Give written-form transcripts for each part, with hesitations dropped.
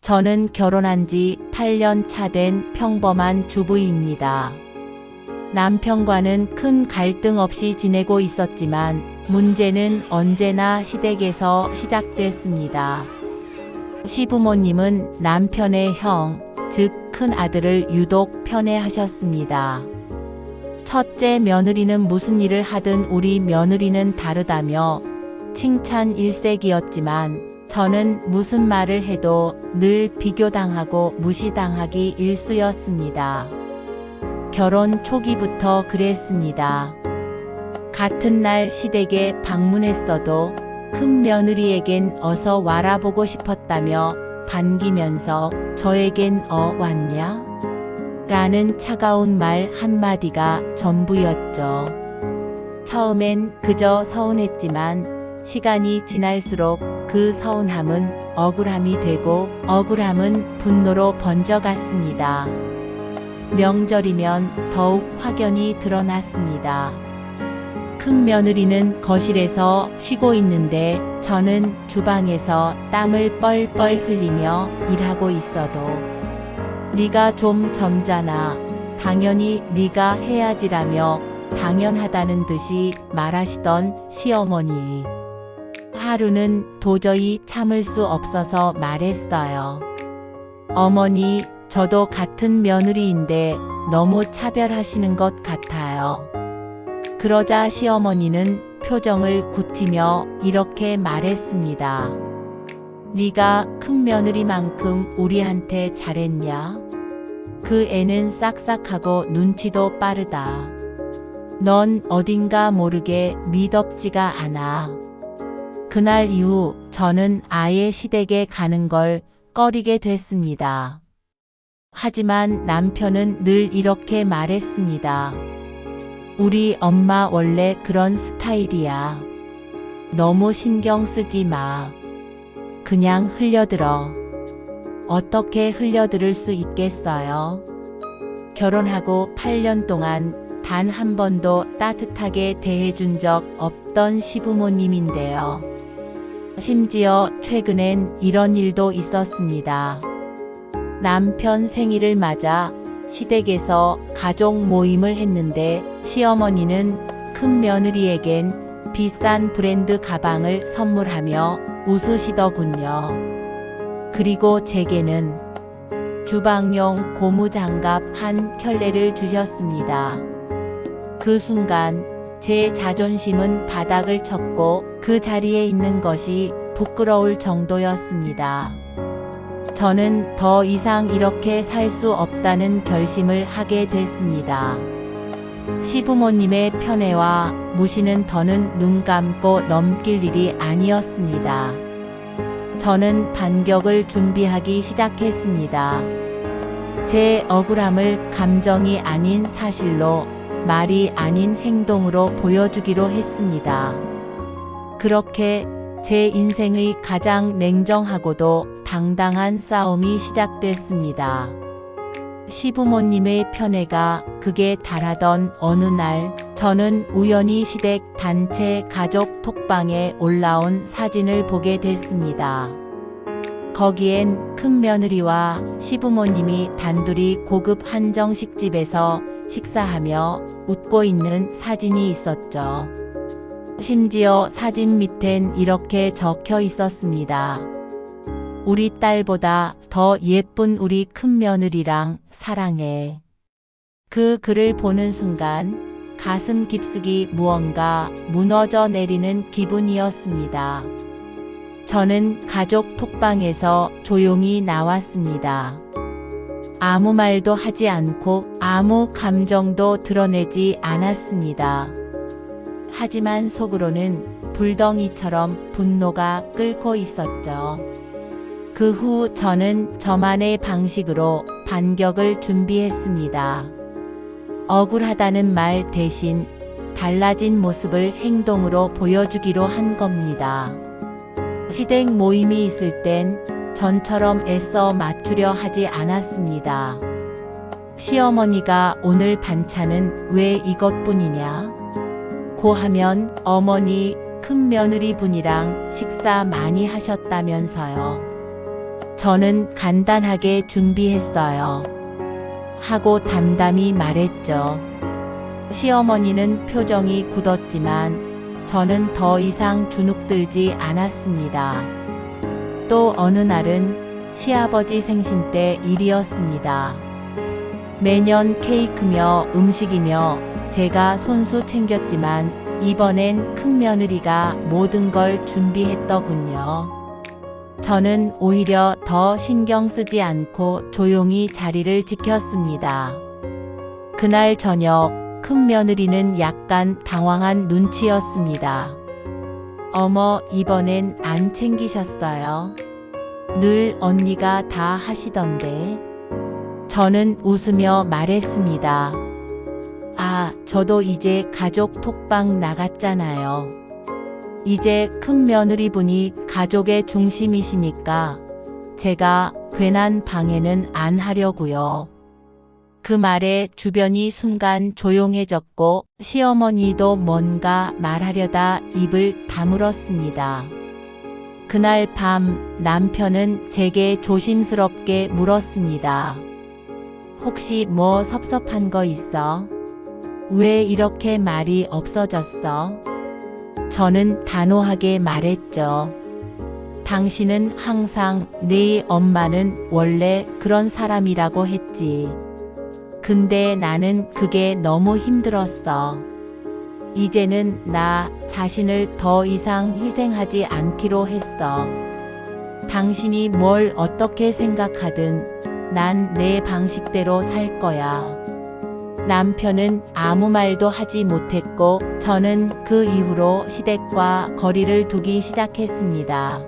저는 결혼한 지 8년 차 된 평범한 주부입니다. 남편과는 큰 갈등 없이 지내고 있었지만 문제는 언제나 시댁에서 시작됐습니다. 시부모님은 남편의 형, 즉 큰아들을 유독 편애하셨습니다. 첫째 며느리는 무슨 일을 하든 우리 며느리는 다르다며 칭찬 일색이었지만 저는 무슨 말을 해도 늘 비교당하고 무시당하기 일쑤였습니다. 결혼 초기부터 그랬습니다. 같은 날 시댁에 방문했어도 큰 며느리에겐 어서 와라 보고 싶었다며 반기면서 저에겐 왔냐? 라는 차가운 말 한마디가 전부였죠. 처음엔 그저 서운했지만 시간이 지날수록 그 서운함은 억울함이 되고 억울함은 분노로 번져갔습니다. 명절이면 더욱 확연히 드러났습니다. 큰 며느리는 거실에서 쉬고 있는데 저는 주방에서 땀을 뻘뻘 흘리며 일하고 있어도 네가 좀 젊잖아. 당연히 네가 해야지라며 당연하다는 듯이 말하시던 시어머니. 하루는 도저히 참을 수 없어서 말했어요. 어머니, 저도 같은 며느리인데 너무 차별하시는 것 같아요. 그러자 시어머니는 표정을 굳히며 이렇게 말했습니다. 네가 큰 며느리만큼 우리한테 잘했냐? 그 애는 싹싹하고 눈치도 빠르다. 넌 어딘가 모르게 미덥지가 않아. 그날 이후 저는 아예 시댁에 가는 걸 꺼리게 됐습니다. 하지만 남편은 늘 이렇게 말했습니다. 우리 엄마 원래 그런 스타일이야. 너무 신경 쓰지 마. 그냥 흘려들어. 어떻게 흘려들을 수 있겠어요? 결혼하고 8년 동안 단 한 번도 따뜻하게 대해준 적 없던 시부모님인데요. 심지어 최근엔 이런 일도 있었습니다. 남편 생일을 맞아 시댁에서 가족 모임을 했는데 시어머니는 큰 며느리에겐 비싼 브랜드 가방을 선물하며 웃으시더군요. 그리고 제게는 주방용 고무장갑 한 켤레를 주셨습니다. 그 순간 제 자존심은 바닥을 쳤고 그 자리에 있는 것이 부끄러울 정도였습니다. 저는 더 이상 이렇게 살 수 없다는 결심을 하게 됐습니다. 시부모님의 편애와 무시는 더는 눈 감고 넘길 일이 아니었습니다. 저는 반격을 준비하기 시작했습니다. 제 억울함을 감정이 아닌 사실로, 말이 아닌 행동으로 보여주기로 했습니다. 그렇게 제 인생의 가장 냉정하고도 당당한 싸움이 시작됐습니다. 시부모님의 편애가 극에 달하던 어느 날, 저는 우연히 시댁 단체 가족 톡방에 올라온 사진을 보게 됐습니다. 거기엔 큰 며느리와 시부모님이 단둘이 고급 한정식집에서 식사하며 웃고 있는 사진이 있었죠. 심지어 사진 밑엔 이렇게 적혀 있었습니다. 우리 딸보다 더 예쁜 우리 큰 며느리랑 사랑해. 그 글을 보는 순간 가슴 깊숙이 무언가 무너져 내리는 기분이었습니다. 저는 가족 톡방에서 조용히 나왔습니다. 아무 말도 하지 않고 아무 감정도 드러내지 않았습니다. 하지만 속으로는 불덩이처럼 분노가 끓고 있었죠. 그 후 저는 저만의 방식으로 반격을 준비했습니다. 억울하다는 말 대신 달라진 모습을 행동으로 보여주기로 한 겁니다. 시댁 모임이 있을 땐 전처럼 애써 맞추려 하지 않았습니다. 시어머니가 오늘 반찬은 왜 이것뿐이냐? 고 하면 어머니 큰 며느리 분이랑 식사 많이 하셨다면서요. 저는 간단하게 준비했어요. 하고 담담히 말했죠. 시어머니는 표정이 굳었지만 저는 더 이상 주눅들지 않았습니다. 또 어느 날은 시아버지 생신 때 일이었습니다. 매년 케이크며 음식이며 제가 손수 챙겼지만 이번엔 큰며느리가 모든 걸 준비했더군요. 저는 오히려 더 신경 쓰지 않고 조용히 자리를 지켰습니다. 그날 저녁 큰며느리는 약간 당황한 눈치였습니다. 어머, 이번엔 안 챙기셨어요? 늘 언니가 다 하시던데. 저는 웃으며 말했습니다. 아, 저도 이제 가족 톡방 나갔잖아요. 이제 큰며느리분이 가족의 중심이시니까 제가 괜한 방해는 안 하려고요. 그 말에 주변이 순간 조용해졌고 시어머니도 뭔가 말하려다 입을 다물었습니다. 그날 밤 남편은 제게 조심스럽게 물었습니다. 혹시 뭐 섭섭한 거 있어? 왜 이렇게 말이 없어졌어? 저는 단호하게 말했죠. 당신은 항상 네 엄마는 원래 그런 사람이라고 했지. 근데 나는 그게 너무 힘들었어. 이제는 나 자신을 더 이상 희생하지 않기로 했어. 당신이 뭘 어떻게 생각하든 난 내 방식대로 살 거야. 남편은 아무 말도 하지 못했고 저는 그 이후로 시댁과 거리를 두기 시작했습니다.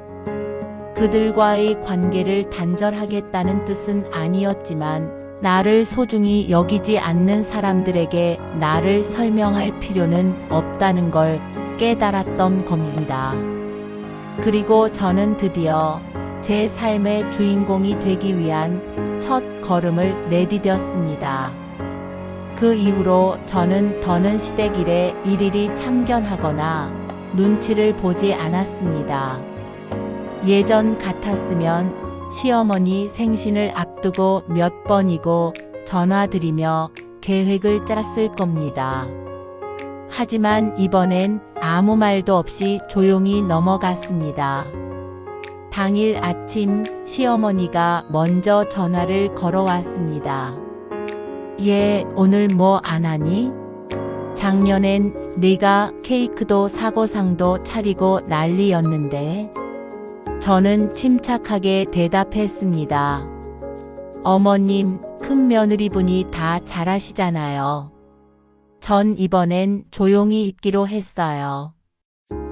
그들과의 관계를 단절하겠다는 뜻은 아니었지만 나를 소중히 여기지 않는 사람들에게 나를 설명할 필요는 없다는 걸 깨달았던 겁니다. 그리고 저는 드디어 제 삶의 주인공이 되기 위한 첫 걸음을 내디뎠습니다. 그 이후로 저는 더는 시댁 일에 일일이 참견하거나 눈치를 보지 않았습니다. 예전 같았으면 시어머니 생신을 앞두고 몇 번이고 전화드리며 계획을 짰을 겁니다. 하지만 이번엔 아무 말도 없이 조용히 넘어갔습니다. 당일 아침 시어머니가 먼저 전화를 걸어왔습니다. 얘 오늘 뭐 안 하니? 작년엔 네가 케이크도 사고 상도 차리고 난리였는데. 저는 침착하게 대답했습니다. 어머님, 큰며느리분이 다 잘하시잖아요. 전 이번엔 조용히 있기로 했어요.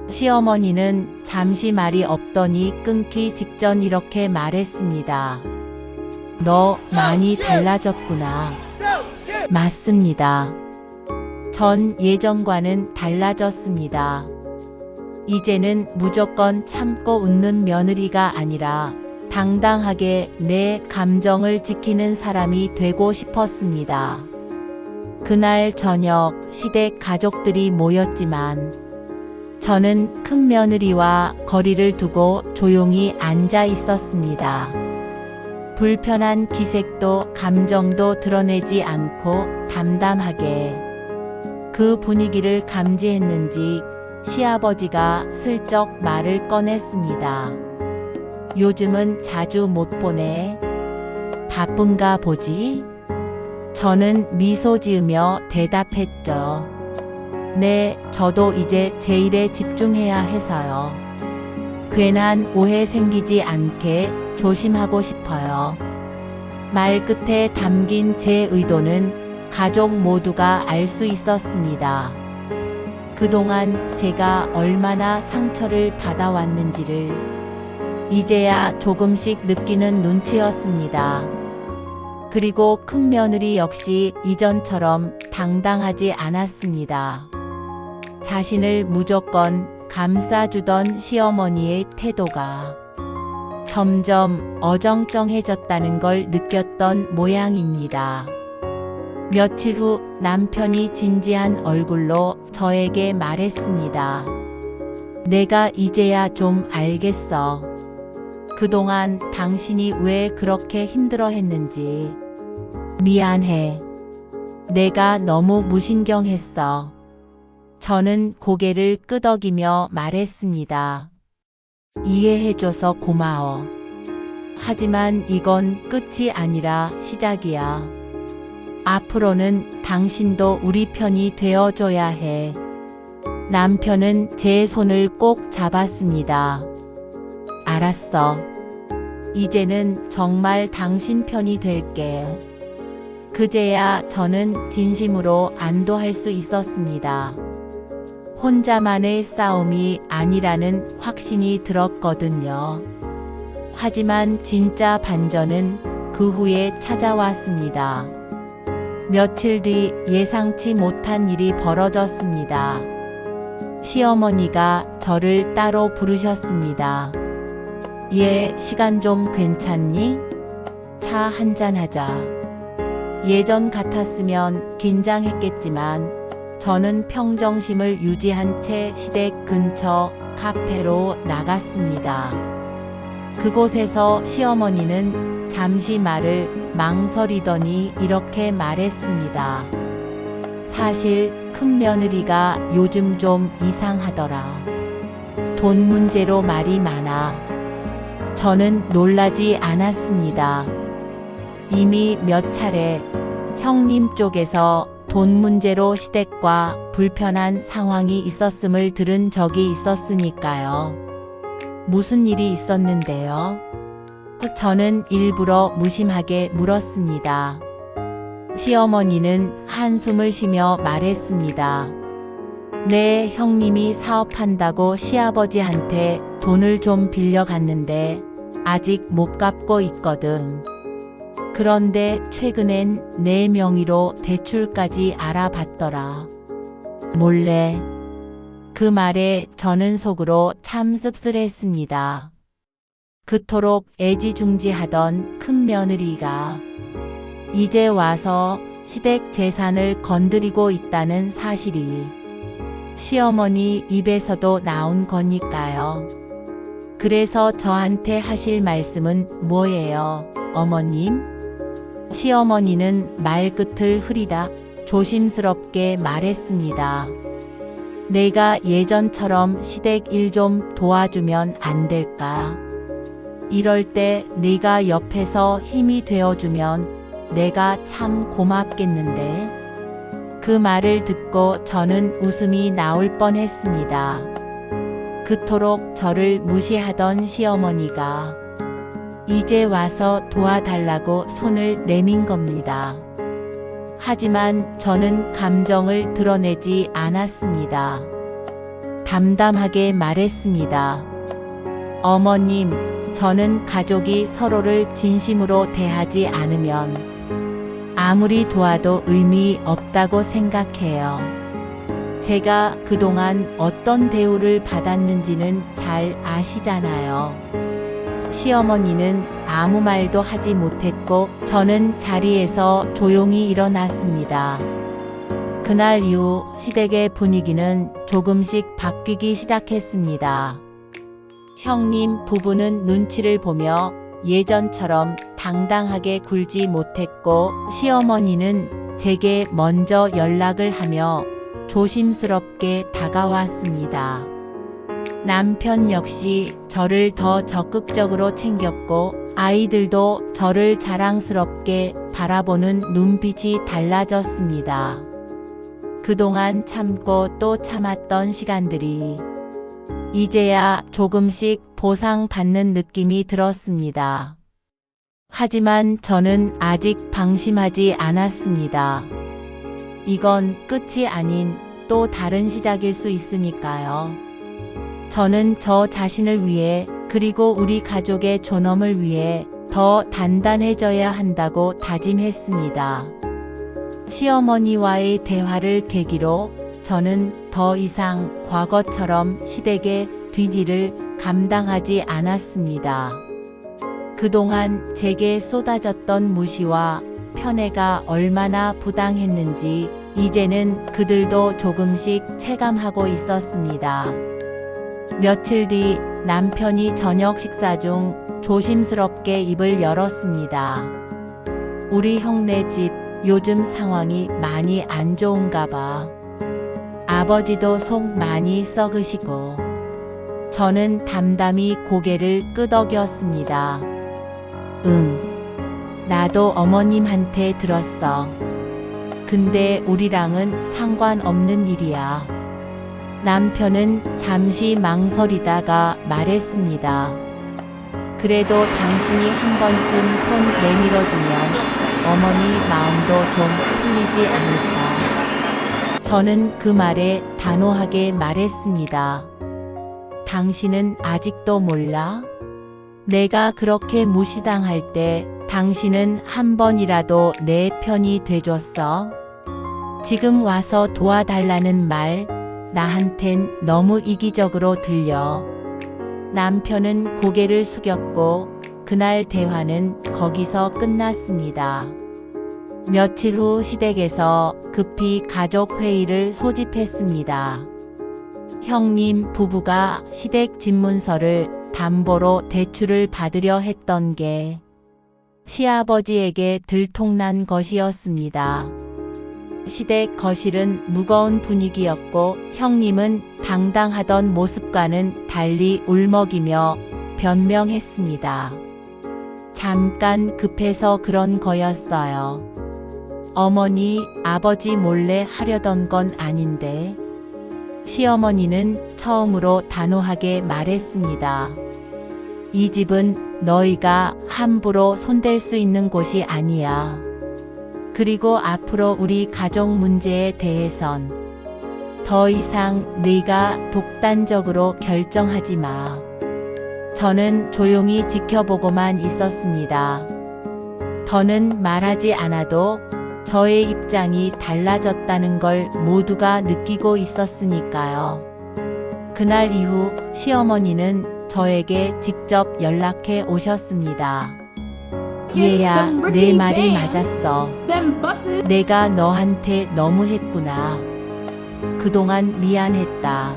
시어머니는 잠시 말이 없더니 끊기 직전 이렇게 말했습니다. 너 많이 달라졌구나. 맞습니다. 전 예전과는 달라졌습니다. 이제는 무조건 참고 웃는 며느리가 아니라 당당하게 내 감정을 지키는 사람이 되고 싶었습니다. 그날 저녁 시댁 가족들이 모였지만 저는 큰며느리와 거리를 두고 조용히 앉아 있었습니다. 불편한 기색도 감정도 드러내지 않고 담담하게. 그 분위기를 감지했는지 시아버지가 슬쩍 말을 꺼냈습니다. 요즘은 자주 못 보네. 바쁜가 보지? 저는 미소 지으며 대답했죠. 네, 저도 이제 제 일에 집중해야 해서요. 괜한 오해 생기지 않게 조심하고 싶어요. 말 끝에 담긴 제 의도는 가족 모두가 알 수 있었습니다. 그동안 제가 얼마나 상처를 받아왔는지를 이제야 조금씩 느끼는 눈치였습니다. 그리고 큰며느리 역시 이전처럼 당당하지 않았습니다. 자신을 무조건 감싸주던 시어머니의 태도가 점점 어정쩡해졌다는 걸 느꼈던 모양입니다. 며칠 후 남편이 진지한 얼굴로 저에게 말했습니다. 내가 이제야 좀 알겠어. 그동안 당신이 왜 그렇게 힘들어 했는지. 미안해. 내가 너무 무신경했어. 저는 고개를 끄덕이며 말했습니다. 이해해줘서 고마워. 하지만 이건 끝이 아니라 시작이야. 앞으로는 당신도 우리 편이 되어줘야 해. 남편은 제 손을 꼭 잡았습니다. 알았어. 이제는 정말 당신 편이 될게. 그제야 저는 진심으로 안도할 수 있었습니다. 혼자만의 싸움이 아니라는 확신이 들었거든요. 하지만 진짜 반전은 그 후에 찾아왔습니다. 며칠 뒤 예상치 못한 일이 벌어졌습니다. 시어머니가 저를 따로 부르셨습니다. 얘, 시간 좀 괜찮니? 차 한잔 하자. 예전 같았으면 긴장했겠지만 저는 평정심을 유지한 채 시댁 근처 카페로 나갔습니다. 그곳에서 시어머니는 잠시 말을 망설이더니 이렇게 말했습니다. 사실 큰며느리가 요즘 좀 이상하더라. 돈 문제로 말이 많아. 저는 놀라지 않았습니다. 이미 몇 차례 형님 쪽에서 돈 문제로 시댁과 불편한 상황이 있었음을 들은 적이 있었으니까요. 무슨 일이 있었는데요? 저는 일부러 무심하게 물었습니다. 시어머니는 한숨을 쉬며 말했습니다. 내 형님이 사업한다고 시아버지한테 돈을 좀 빌려갔는데 아직 못 갚고 있거든. 그런데 최근엔 내 명의로 대출까지 알아봤더라. 몰래. 그 말에 저는 속으로 참 씁쓸했습니다. 그토록 애지중지하던 큰며느리가 이제 와서 시댁 재산을 건드리고 있다는 사실이 시어머니 입에서도 나온 거니까요. 그래서 저한테 하실 말씀은 뭐예요, 어머님? 시어머니는 말끝을 흐리다 조심스럽게 말했습니다. 내가 예전처럼 시댁 일 좀 도와주면 안 될까? 이럴 때 네가 옆에서 힘이 되어주면 내가 참 고맙겠는데. 그 말을 듣고 저는 웃음이 나올 뻔했습니다. 그토록 저를 무시하던 시어머니가 이제 와서 도와달라고 손을 내민 겁니다. 하지만 저는 감정을 드러내지 않았습니다. 담담하게 말했습니다. 어머님, 저는 가족이 서로를 진심으로 대하지 않으면 아무리 도와도 의미 없다고 생각해요. 제가 그동안 어떤 대우를 받았는지는 잘 아시잖아요. 시어머니는 아무 말도 하지 못했고 저는 자리에서 조용히 일어났습니다. 그날 이후 시댁의 분위기는 조금씩 바뀌기 시작했습니다. 형님 부부는 눈치를 보며 예전처럼 당당하게 굴지 못했고 시어머니는 제게 먼저 연락을 하며 조심스럽게 다가왔습니다. 남편 역시 저를 더 적극적으로 챙겼고 아이들도 저를 자랑스럽게 바라보는 눈빛이 달라졌습니다. 그동안 참고 또 참았던 시간들이 이제야 조금씩 보상받는 느낌이 들었습니다. 하지만 저는 아직 방심하지 않았습니다. 이건 끝이 아닌 또 다른 시작일 수 있으니까요. 저는 저 자신을 위해 그리고 우리 가족의 존엄을 위해 더 단단해져야 한다고 다짐했습니다. 시어머니와의 대화를 계기로 저는 더 이상 과거처럼 시댁의 뒷일을 감당하지 않았습니다. 그동안 제게 쏟아졌던 무시와 편애가 얼마나 부당했는지 이제는 그들도 조금씩 체감하고 있었습니다. 며칠 뒤 남편이 저녁 식사 중 조심스럽게 입을 열었습니다. 우리 형네 집 요즘 상황이 많이 안 좋은가 봐. 아버지도 속 많이 썩으시고. 저는 담담히 고개를 끄덕였습니다. 나도 어머님한테 들었어. 근데 우리랑은 상관없는 일이야. 남편은 잠시 망설이다가 말했습니다. 그래도 당신이 한 번쯤 손 내밀어주면 어머니 마음도 좀 풀리지 않을까. 저는 그 말에 단호하게 말했습니다. 당신은 아직도 몰라? 내가 그렇게 무시당할 때 당신은 한 번이라도 내 편이 돼줬어? 지금 와서 도와달라는 말, 나한텐 너무 이기적으로 들려. 남편은 고개를 숙였고 그날 대화는 거기서 끝났습니다. 며칠 후 시댁에서 급히 가족 회의를 소집했습니다. 형님 부부가 시댁 집문서를 담보로 대출을 받으려 했던 게 시아버지에게 들통난 것이었습니다. 시댁 거실은 무거운 분위기였고 형님은 당당하던 모습과는 달리 울먹이며 변명했습니다. 잠깐 급해서 그런 거였어요. 어머니, 아버지 몰래 하려던 건 아닌데. 시어머니는 처음으로 단호하게 말했습니다. 이 집은 너희가 함부로 손댈 수 있는 곳이 아니야. 그리고 앞으로 우리 가족 문제에 대해선 더 이상 네가 독단적으로 결정하지 마. 저는 조용히 지켜보고만 있었습니다. 더는 말하지 않아도 저의 입장이 달라졌다는 걸 모두가 느끼고 있었으니까요. 그날 이후 시어머니는 저에게 직접 연락해 오셨습니다. 얘야, 내 말이 맞았어. 내가 너한테 너무했구나. 그동안 미안했다.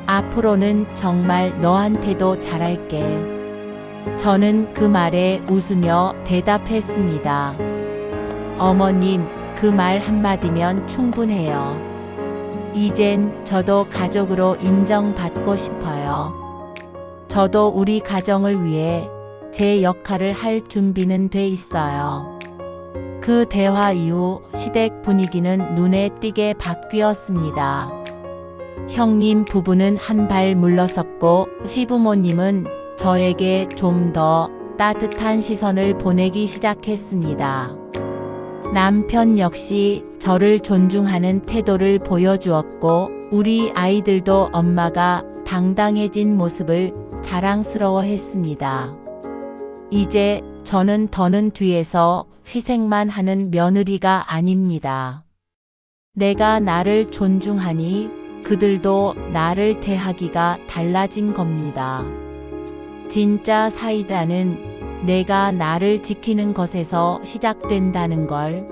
앞으로는 정말 너한테도 잘할게. 저는 그 말에 웃으며 대답했습니다. 어머님, 그 말 한마디면 충분해요. 이젠 저도 가족으로 인정받고 싶어요. 저도 우리 가정을 위해 제 역할을 할 준비는 돼 있어요. 그 대화 이후 시댁 분위기는 눈에 띄게 바뀌었습니다. 형님 부부는 한 발 물러섰고 시부모님은 저에게 좀 더 따뜻한 시선을 보내기 시작했습니다. 남편 역시 저를 존중하는 태도를 보여주었고 우리 아이들도 엄마가 당당해진 모습을 자랑스러워했습니다. 이제 저는 더는 뒤에서 희생만 하는 며느리가 아닙니다. 내가 나를 존중하니 그들도 나를 대하기가 달라진 겁니다. 진짜 사이다는 내가 나를 지키는 것에서 시작된다는 걸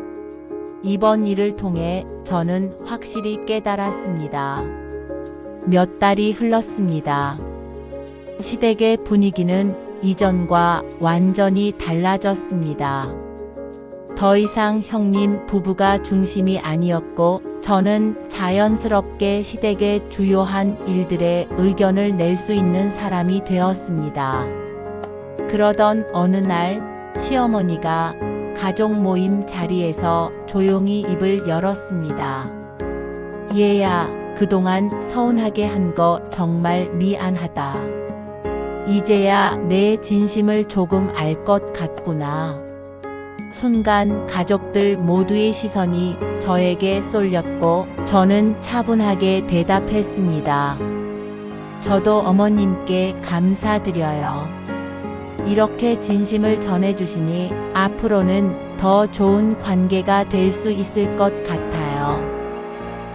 이번 일을 통해 저는 확실히 깨달았습니다. 몇 달이 흘렀습니다. 시댁의 분위기는 이전과 완전히 달라졌습니다. 더 이상 형님 부부가 중심이 아니었고 저는 자연스럽게 시댁의 주요한 일들에 의견을 낼 수 있는 사람이 되었습니다. 그러던 어느 날 시어머니가 가족 모임 자리에서 조용히 입을 열었습니다. 얘야, 그동안 서운하게 한 거 정말 미안하다. 이제야 내 진심을 조금 알 것 같구나. 순간 가족들 모두의 시선이 저에게 쏠렸고 저는 차분하게 대답했습니다. 저도 어머님께 감사드려요. 이렇게 진심을 전해주시니 앞으로는 더 좋은 관계가 될 수 있을 것 같아요.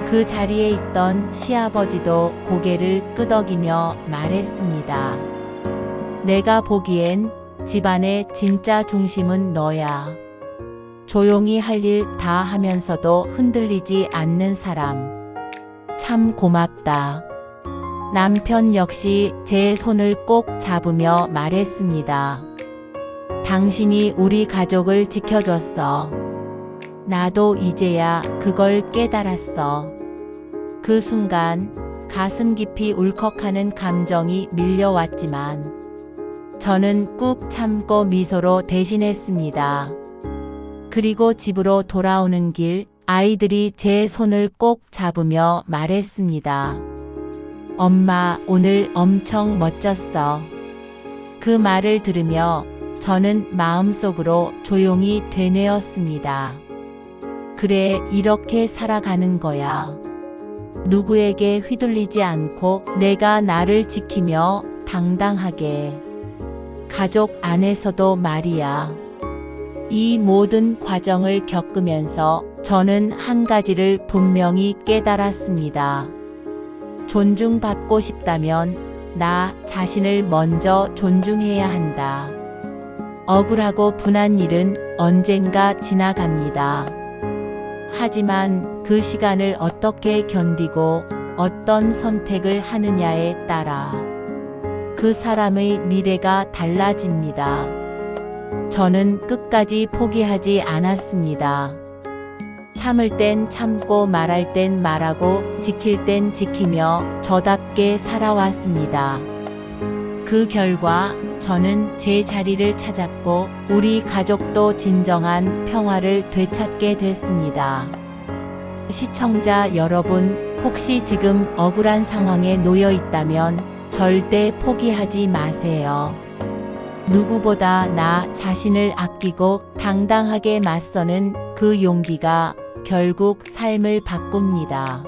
그 자리에 있던 시아버지도 고개를 끄덕이며 말했습니다. 내가 보기엔 집안의 진짜 중심은 너야. 조용히 할 일 다 하면서도 흔들리지 않는 사람. 참 고맙다. 남편 역시 제 손을 꼭 잡으며 말했습니다. 당신이 우리 가족을 지켜줬어. 나도 이제야 그걸 깨달았어. 그 순간 가슴 깊이 울컥하는 감정이 밀려왔지만 저는 꾹 참고 미소로 대신했습니다. 그리고 집으로 돌아오는 길 아이들이 제 손을 꼭 잡으며 말했습니다. 엄마, 오늘 엄청 멋졌어. 그 말을 들으며 저는 마음속으로 조용히 되뇌었습니다. 그래, 이렇게 살아가는 거야. 누구에게 휘둘리지 않고 내가 나를 지키며 당당하게. 가족 안에서도 말이야. 이 모든 과정을 겪으면서 저는 한 가지를 분명히 깨달았습니다. 존중받고 싶다면 나 자신을 먼저 존중해야 한다. 억울하고 분한 일은 언젠가 지나갑니다. 하지만 그 시간을 어떻게 견디고 어떤 선택을 하느냐에 따라 그 사람의 미래가 달라집니다. 저는 끝까지 포기하지 않았습니다. 참을 땐 참고 말할 땐 말하고 지킬 땐 지키며 저답게 살아왔습니다. 그 결과 저는 제 자리를 찾았고 우리 가족도 진정한 평화를 되찾게 됐습니다. 시청자 여러분, 혹시 지금 억울한 상황에 놓여 있다면 절대 포기하지 마세요. 누구보다 나 자신을 아끼고 당당하게 맞서는 그 용기가 결국 삶을 바꿉니다.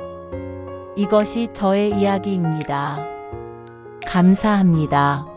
이것이 저의 이야기입니다. 감사합니다.